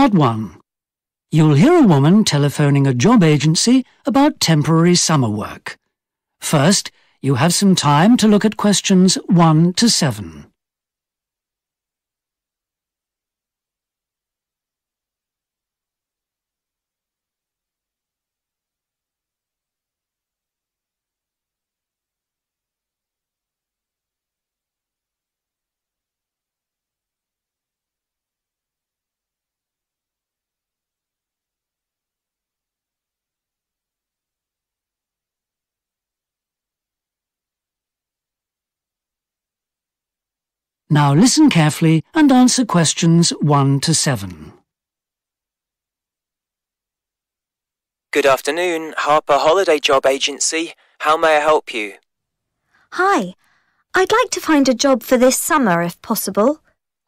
Part 1. You'll hear a woman telephoning a job agency about temporary summer work. First, you have some time to look at questions 1 to 7. Now listen carefully and answer questions 1 to 7. Good afternoon, Harper Holiday Job Agency. How may I help you? Hi, I'd like to find a job for this summer if possible.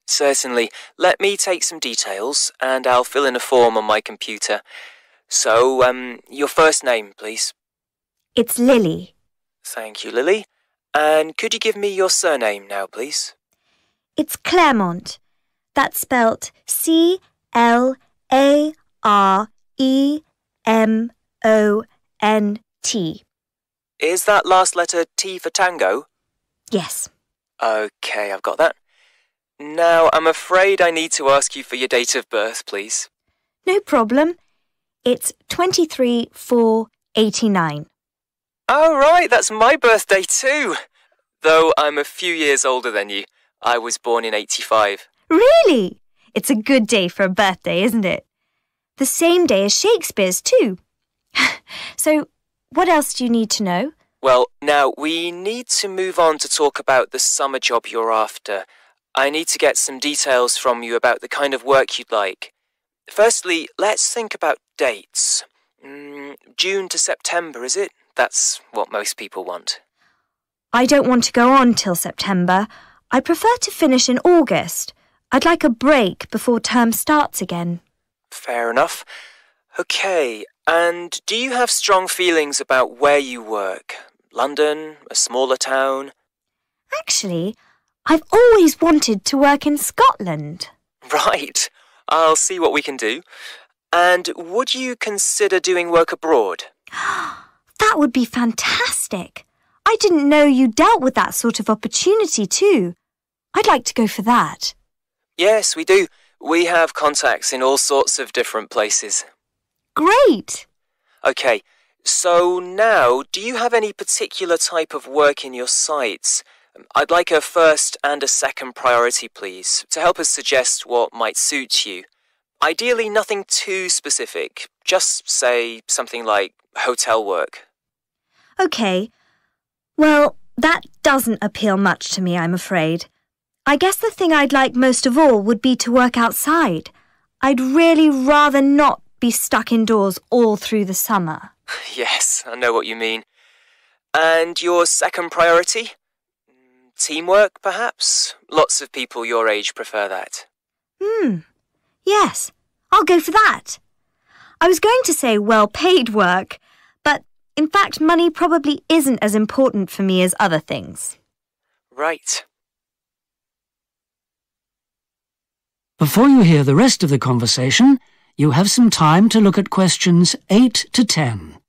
Certainly. Let me take some details and I'll fill in a form on my computer. So, your first name, please. It's Lily. Thank you, Lily. And could you give me your surname now, please? It's Claremont. That's spelt C-L-A-R-E-M-O-N-T. Is that last letter T for Tango? Yes. Okay, I've got that. Now, I'm afraid I need to ask you for your date of birth, please. No problem. It's 23/4/89. Oh, right, that's my birthday too. Though I'm a few years older than you. I was born in 85. Really? It's a good day for a birthday, isn't it? The same day as Shakespeare's too. So, what else do you need to know? Well, now, we need to move on to talk about the summer job you're after. I need to get some details from you about the kind of work you'd like. Firstly, let's think about dates. June to September, is it? That's what most people want. I don't want to go on till September. I prefer to finish in August. I'd like a break before term starts again. Fair enough. Okay, and do you have strong feelings about where you work? London, a smaller town? Actually, I've always wanted to work in Scotland. Right. I'll see what we can do. And would you consider doing work abroad? That would be fantastic. I didn't know you dealt with that sort of opportunity too. I'd like to go for that. Yes, we do. We have contacts in all sorts of different places. Great! Okay, so now, do you have any particular type of work in your sights? I'd like a first and a second priority, please, to help us suggest what might suit you. Ideally, nothing too specific. Just say something like hotel work. Okay. Well, that doesn't appeal much to me, I'm afraid. I guess the thing I'd like most of all would be to work outside. I'd really rather not be stuck indoors all through the summer. Yes, I know what you mean. And your second priority? Teamwork, perhaps? Lots of people your age prefer that. Yes, I'll go for that. I was going to say well-paid work, but in fact money probably isn't as important for me as other things. Right. Before you hear the rest of the conversation, you have some time to look at questions 8 to 10.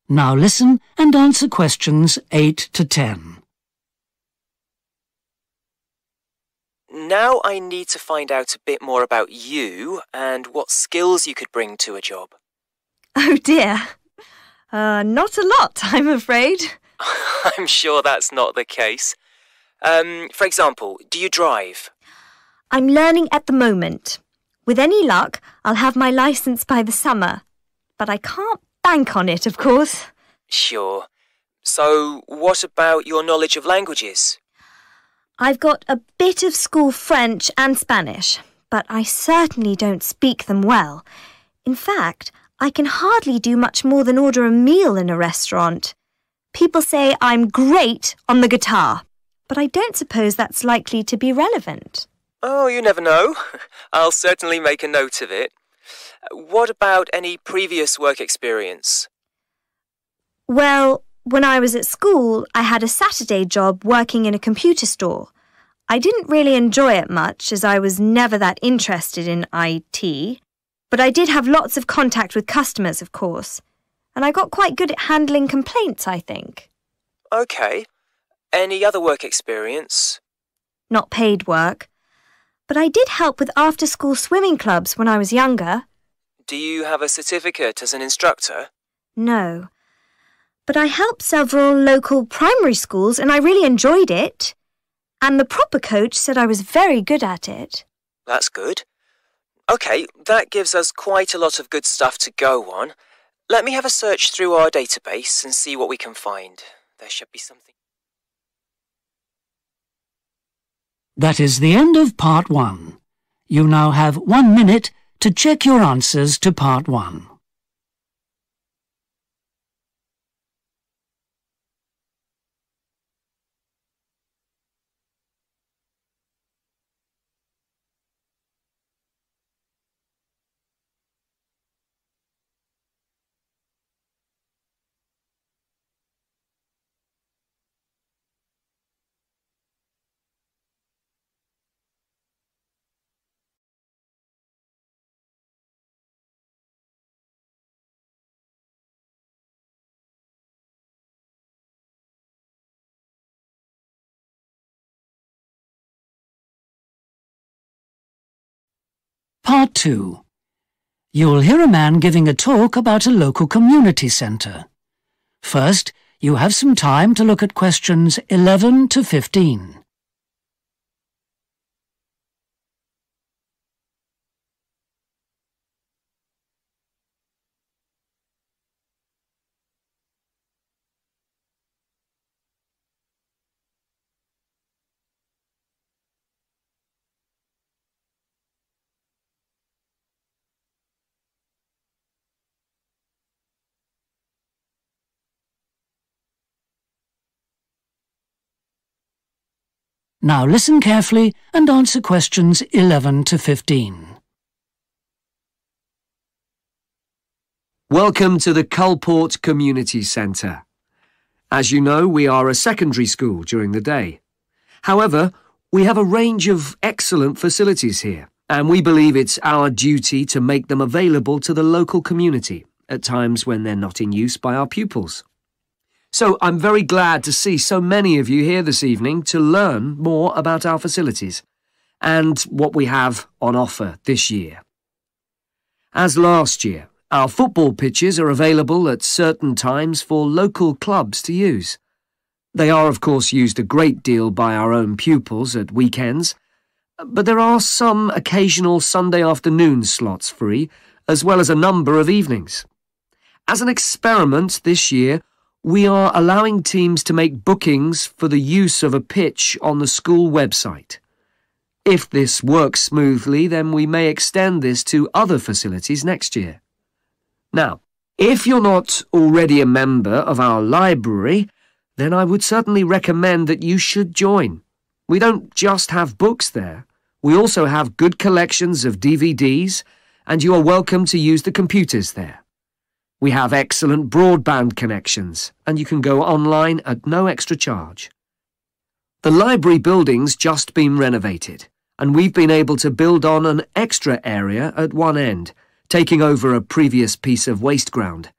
Now listen and answer questions 8 to 10. Now I need to find out a bit more about you and what skills you could bring to a job. Oh dear. Not a lot, I'm afraid. I'm sure that's not the case. For example, do you drive? I'm learning at the moment. With any luck, I'll have my licence by the summer. But I can't bank on it, of course. Sure. So, what about your knowledge of languages? I've got a bit of school French and Spanish, but I certainly don't speak them well. In fact, I can hardly do much more than order a meal in a restaurant. People say I'm great on the guitar. but I don't suppose that's likely to be relevant. Oh, you never know. I'll certainly make a note of it. What about any previous work experience? Well, when I was at school, I had a Saturday job working in a computer store. I didn't really enjoy it much as I was never that interested in IT, but I did have lots of contact with customers, of course, and I got quite good at handling complaints, I think. OK. Any other work experience? Not paid work, but I did help with after-school swimming clubs when I was younger. Do you have a certificate as an instructor? No, but I helped several local primary schools and I really enjoyed it. And the proper coach said I was very good at it. That's good. OK, that gives us quite a lot of good stuff to go on. Let me have a search through our database and see what we can find. There should be something. That is the end of Part 1. You now have 1 minute to check your answers to Part 1. Part 2. You'll hear a man giving a talk about a local community centre. First, you have some time to look at questions 11 to 15. Now listen carefully and answer questions 11 to 15. Welcome to the Claremont Community Centre. As you know, we are a secondary school during the day. However, we have a range of excellent facilities here, and we believe it's our duty to make them available to the local community at times when they're not in use by our pupils. So I'm very glad to see so many of you here this evening to learn more about our facilities and what we have on offer this year. As last year, our football pitches are available at certain times for local clubs to use. They are, of course, used a great deal by our own pupils at weekends, but there are some occasional Sunday afternoon slots free, as well as a number of evenings. As an experiment this year, we are allowing teams to make bookings for the use of a pitch on the school website. If this works smoothly, then we may extend this to other facilities next year. Now, if you're not already a member of our library, then I would certainly recommend that you should join. We don't just have books there. We also have good collections of DVDs, and you are welcome to use the computers there. We have excellent broadband connections, and you can go online at no extra charge. The library building's just been renovated, and we've been able to build on an extra area at one end, taking over a previous piece of waste ground.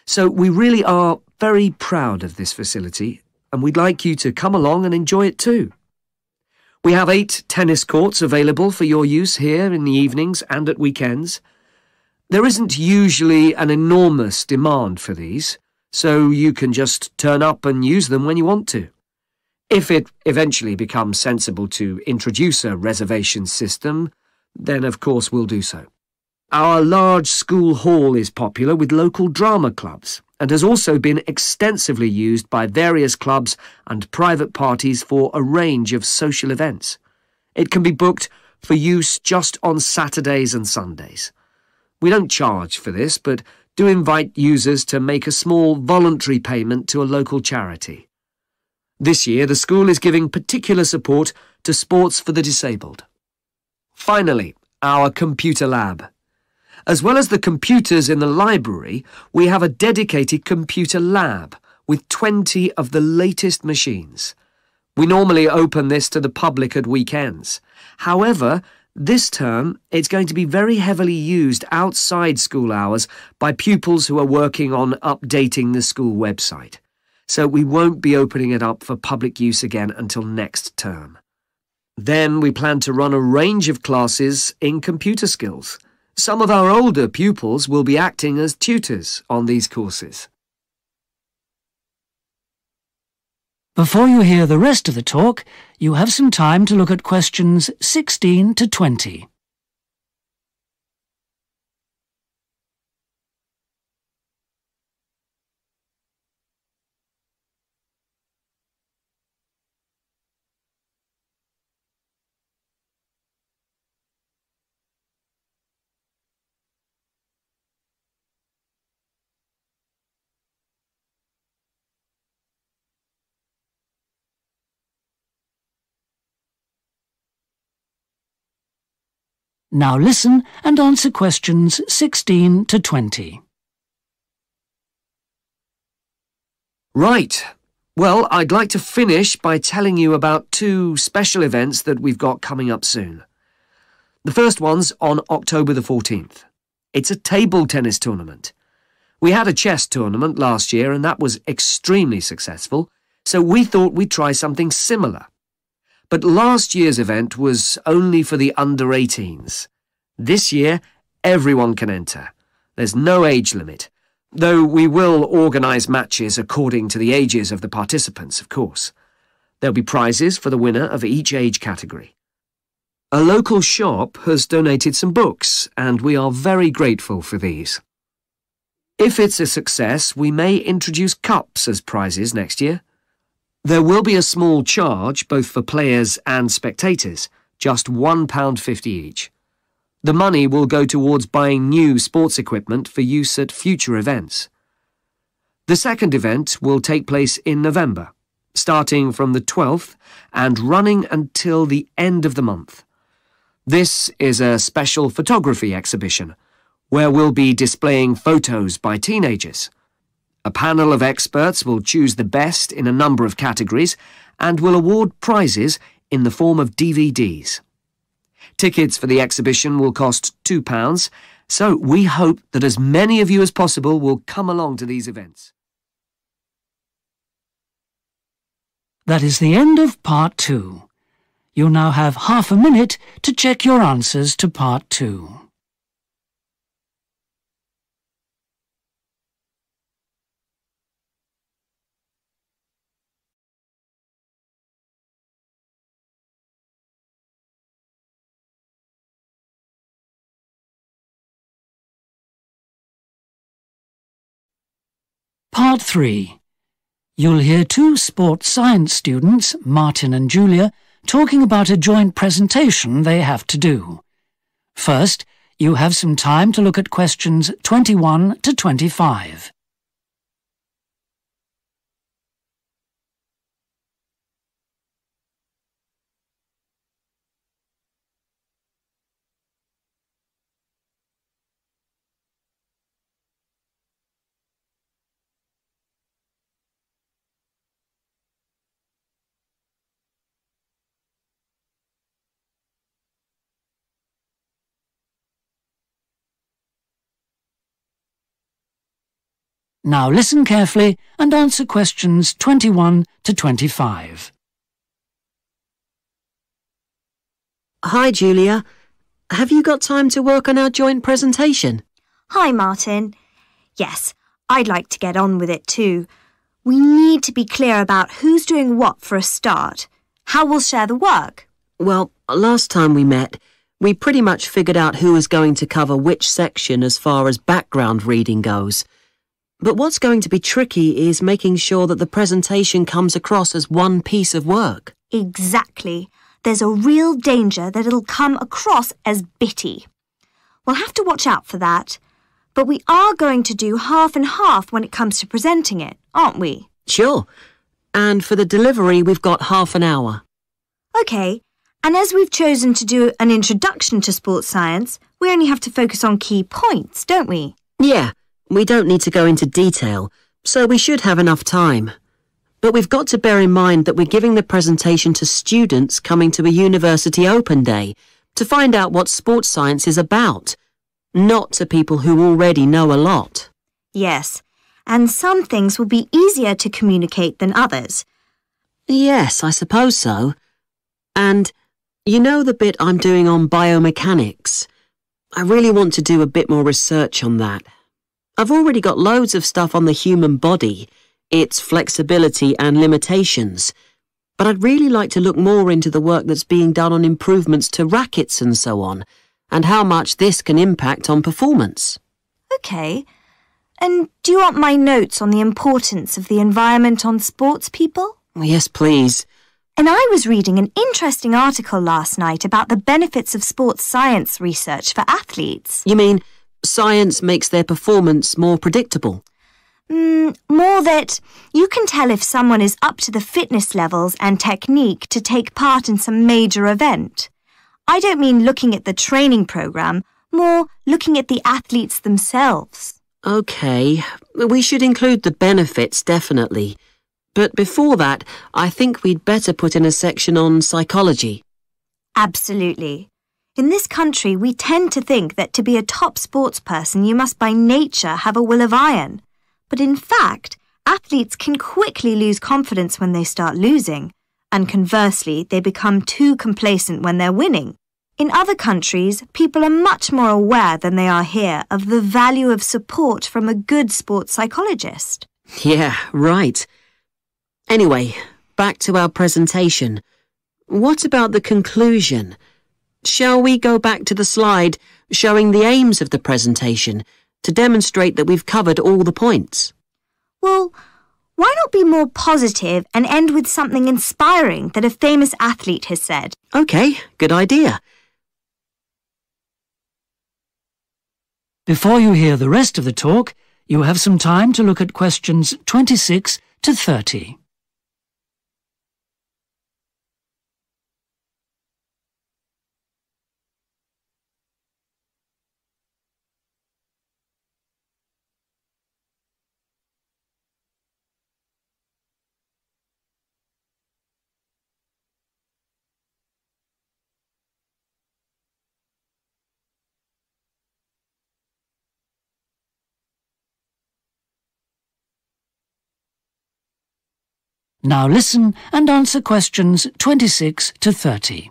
So we really are very proud of this facility, and we'd like you to come along and enjoy it too. We have 8 tennis courts available for your use here in the evenings and at weekends. There isn't usually an enormous demand for these, so you can just turn up and use them when you want to. If it eventually becomes sensible to introduce a reservation system, then of course we'll do so. Our large school hall is popular with local drama clubs and has also been extensively used by various clubs and private parties for a range of social events. It can be booked for use just on Saturdays and Sundays. We don't charge for this, but do invite users to make a small voluntary payment to a local charity. This year, the school is giving particular support to sports for the disabled. Finally, our computer lab. As well as the computers in the library, we have a dedicated computer lab with 20 of the latest machines. We normally open this to the public at weekends. However, this term, it's going to be very heavily used outside school hours by pupils who are working on updating the school website. So we won't be opening it up for public use again until next term. Then we plan to run a range of classes in computer skills. Some of our older pupils will be acting as tutors on these courses. Before you hear the rest of the talk, you have some time to look at questions 16 to 20. Now listen and answer questions 16 to 20. Right. Well, I'd like to finish by telling you about two special events that we've got coming up soon. The first one's on October the 14th. It's a table tennis tournament. We had a chess tournament last year and that was extremely successful, so we thought we'd try something similar. But last year's event was only for the under-18s. This year, everyone can enter. There's no age limit, though we will organise matches according to the ages of the participants, of course. There'll be prizes for the winner of each age category. A local shop has donated some books, and we are very grateful for these. If it's a success, we may introduce cups as prizes next year. There will be a small charge both for players and spectators, just £1.50 each. The money will go towards buying new sports equipment for use at future events. The second event will take place in November, starting from the 12th and running until the end of the month. This is a special photography exhibition, where we'll be displaying photos by teenagers. A panel of experts will choose the best in a number of categories and will award prizes in the form of DVDs. Tickets for the exhibition will cost £2, so we hope that as many of you as possible will come along to these events. That is the end of Part 2. You'll now have half a minute to check your answers to Part 2. Part 3. You'll hear two sports science students, Martin and Julia, talking about a joint presentation they have to do. First, you have some time to look at questions 21 to 25. Now listen carefully and answer questions 21 to 25. Hi, Julia. Have you got time to work on our joint presentation? Hi, Martin. Yes, I'd like to get on with it too. We need to be clear about who's doing what for a start. How we'll share the work. Well, last time we met, we pretty much figured out who is going to cover which section as far as background reading goes. But what's going to be tricky is making sure that the presentation comes across as one piece of work. Exactly. There's a real danger that it'll come across as bitty. We'll have to watch out for that. But we are going to do half and half when it comes to presenting it, aren't we? Sure. And for the delivery, we've got half an hour. OK, and as we've chosen to do an introduction to sports science, we only have to focus on key points, don't we? Yeah, we don't need to go into detail, so we should have enough time. But we've got to bear in mind that we're giving the presentation to students coming to a university open day to find out what sports science is about, not to people who already know a lot. Yes, and some things will be easier to communicate than others. Yes, I suppose so. And you know the bit I'm doing on biomechanics? I really want to do a bit more research on that. I've already got loads of stuff on the human body, its flexibility and limitations, but I'd really like to look more into the work that's being done on improvements to rackets and so on, and how much this can impact on performance. OK. And do you want my notes on the importance of the environment on sports people? Yes, please. And I was reading an interesting article last night about the benefits of sports science research for athletes. You mean science makes their performance more predictable? More that you can tell if someone is up to the fitness levels and technique to take part in some major event. I don't mean looking at the training program, more looking at the athletes themselves. OK, we should include the benefits, definitely. But before that, I think we'd better put in a section on psychology. Absolutely. In this country, we tend to think that to be a top sports person, you must by nature have a will of iron. But in fact, athletes can quickly lose confidence when they start losing, and conversely, they become too complacent when they're winning. In other countries, people are much more aware than they are here of the value of support from a good sports psychologist. Yeah, right. Anyway, back to our presentation. What about the conclusion? Shall we go back to the slide showing the aims of the presentation to demonstrate that we've covered all the points? Well, why not be more positive and end with something inspiring that a famous athlete has said? OK, good idea. Before you hear the rest of the talk, you have some time to look at questions 26 to 30. Now listen and answer questions 26 to 30.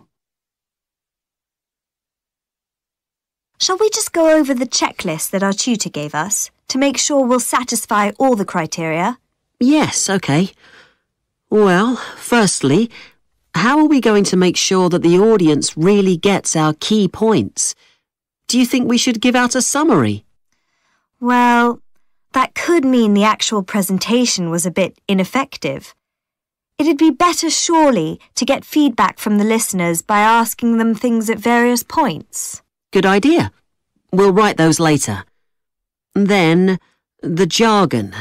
Shall we just go over the checklist that our tutor gave us to make sure we'll satisfy all the criteria? Yes, OK. Well, firstly, how are we going to make sure that the audience really gets our key points? Do you think we should give out a summary? Well, that could mean the actual presentation was a bit ineffective. It'd be better, surely, to get feedback from the listeners by asking them things at various points. Good idea. We'll write those later. Then, the jargon.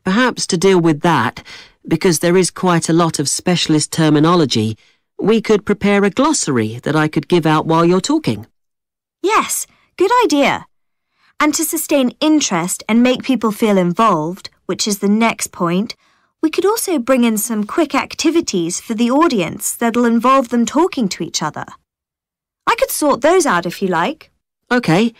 Perhaps to deal with that, because there is quite a lot of specialist terminology, we could prepare a glossary that I could give out while you're talking. Yes, good idea. And to sustain interest and make people feel involved, which is the next point, we could also bring in some quick activities for the audience that'll involve them talking to each other. I could sort those out if you like. OK.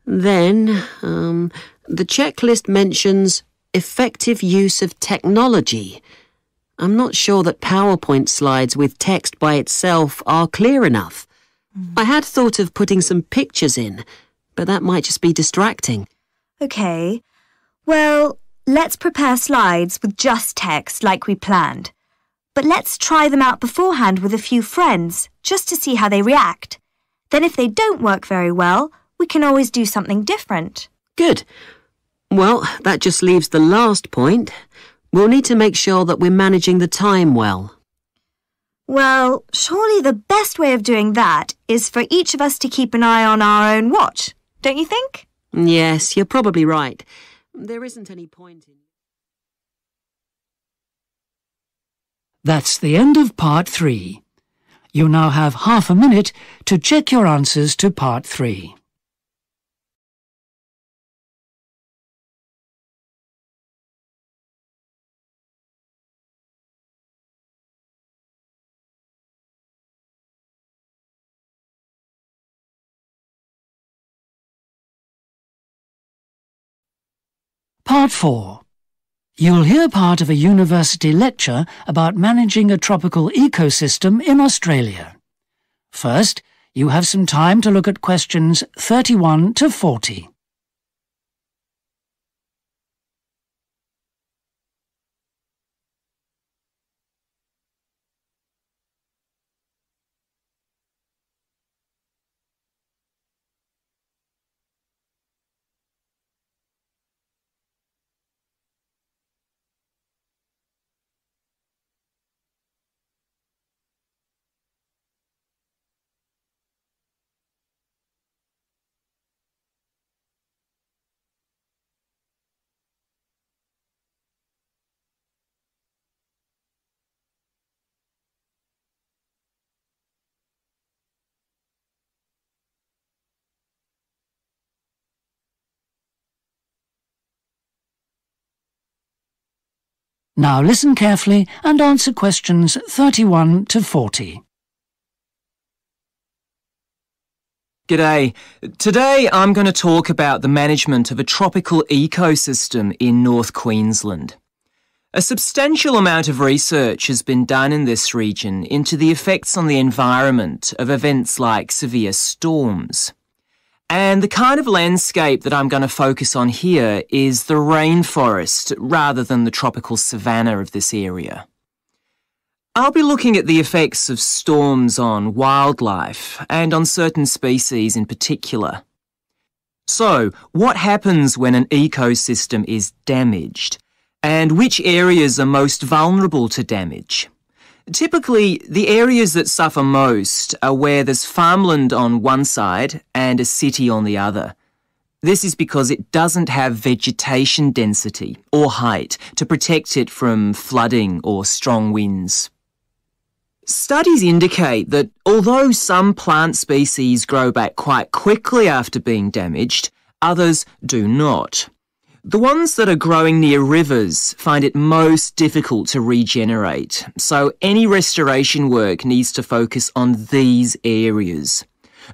Then, the checklist mentions effective use of technology. I'm not sure that PowerPoint slides with text by itself are clear enough. I had thought of putting some pictures in, but that might just be distracting. OK. Well, let's prepare slides with just text like we planned. But let's try them out beforehand with a few friends, just to see how they react. Then if they don't work very well, we can always do something different. Good. Well, that just leaves the last point. We'll need to make sure that we're managing the time well. Well, surely the best way of doing that is for each of us to keep an eye on our own watch, don't you think? Yes, you're probably right. There isn't any point in... That's the end of Part 3. You now have half a minute to check your answers to Part 3. Part 4. You'll hear part of a university lecture about managing a tropical ecosystem in Australia. First, you have some time to look at questions 31 to 40. Now listen carefully and answer questions 31 to 40. G'day. Today I'm going to talk about the management of a tropical ecosystem in North Queensland. A substantial amount of research has been done in this region into the effects on the environment of events like severe storms. And the kind of landscape that I'm going to focus on here is the rainforest rather than the tropical savanna of this area. I'll be looking at the effects of storms on wildlife and on certain species in particular. So, what happens when an ecosystem is damaged? And which areas are most vulnerable to damage? Typically, the areas that suffer most are where there's farmland on one side and a city on the other. This is because it doesn't have vegetation density or height to protect it from flooding or strong winds. Studies indicate that although some plant species grow back quite quickly after being damaged, others do not. The ones that are growing near rivers find it most difficult to regenerate, so any restoration work needs to focus on these areas.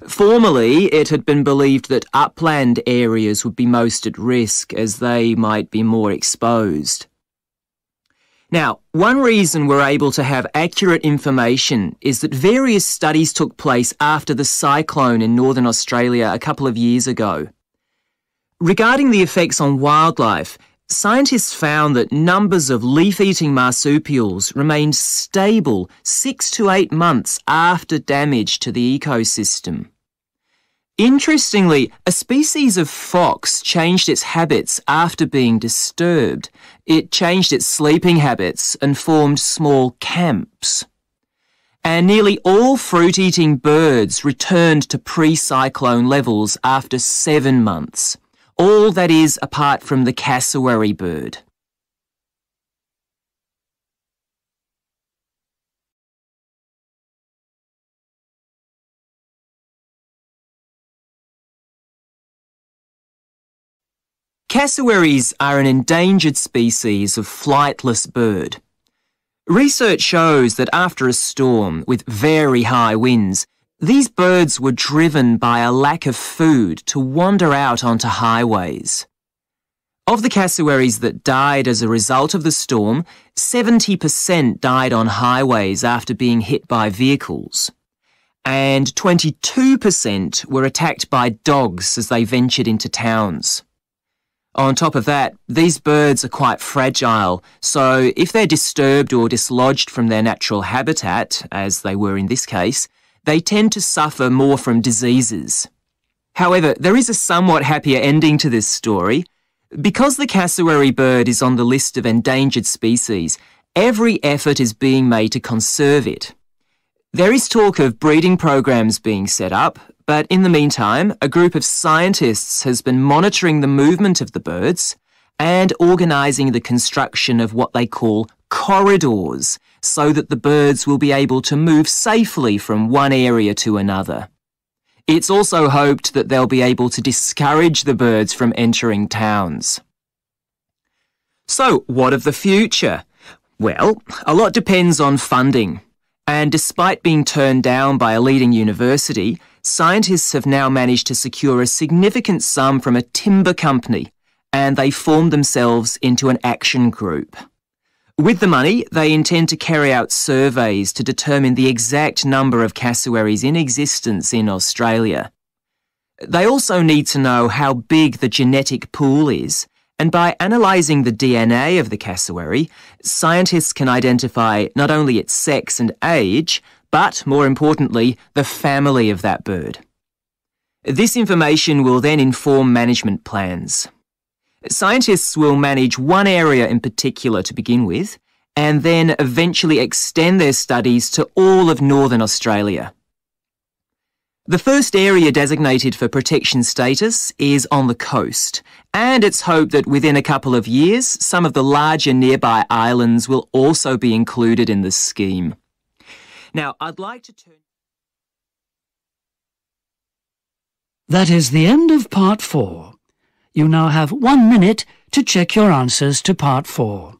Formerly, it had been believed that upland areas would be most at risk as they might be more exposed. Now, one reason we're able to have accurate information is that various studies took place after the cyclone in northern Australia a couple of years ago. Regarding the effects on wildlife, scientists found that numbers of leaf-eating marsupials remained stable 6 to 8 months after damage to the ecosystem. Interestingly, a species of fox changed its habits after being disturbed. It changed its sleeping habits and formed small camps. And nearly all fruit-eating birds returned to pre-cyclone levels after 7 months. All that is apart from the cassowary bird. Cassowaries are an endangered species of flightless bird. Research shows that after a storm with very high winds, these birds were driven by a lack of food to wander out onto highways. Of the cassowaries that died as a result of the storm, 70% died on highways after being hit by vehicles, and 22% were attacked by dogs as they ventured into towns. On top of that, these birds are quite fragile, so if they're disturbed or dislodged from their natural habitat, as they were in this case, they tend to suffer more from diseases. However, there is a somewhat happier ending to this story. Because the cassowary bird is on the list of endangered species, every effort is being made to conserve it. There is talk of breeding programs being set up, but in the meantime, a group of scientists has been monitoring the movement of the birds and organising the construction of what they call corridors so that the birds will be able to move safely from one area to another. It's also hoped that they'll be able to discourage the birds from entering towns. So, what of the future? Well, a lot depends on funding. And despite being turned down by a leading university, scientists have now managed to secure a significant sum from a timber company, and they formed themselves into an action group. With the money, they intend to carry out surveys to determine the exact number of cassowaries in existence in Australia. They also need to know how big the genetic pool is, and by analysing the DNA of the cassowary, scientists can identify not only its sex and age, but, more importantly, the family of that bird. This information will then inform management plans. Scientists will manage one area in particular to begin with, and then eventually extend their studies to all of Northern Australia. The first area designated for protection status is on the coast, and it's hoped that within a couple of years, some of the larger nearby islands will also be included in the scheme. Now, I'd like to turn... That is the end of part 4. You now have 1 minute to check your answers to part 4.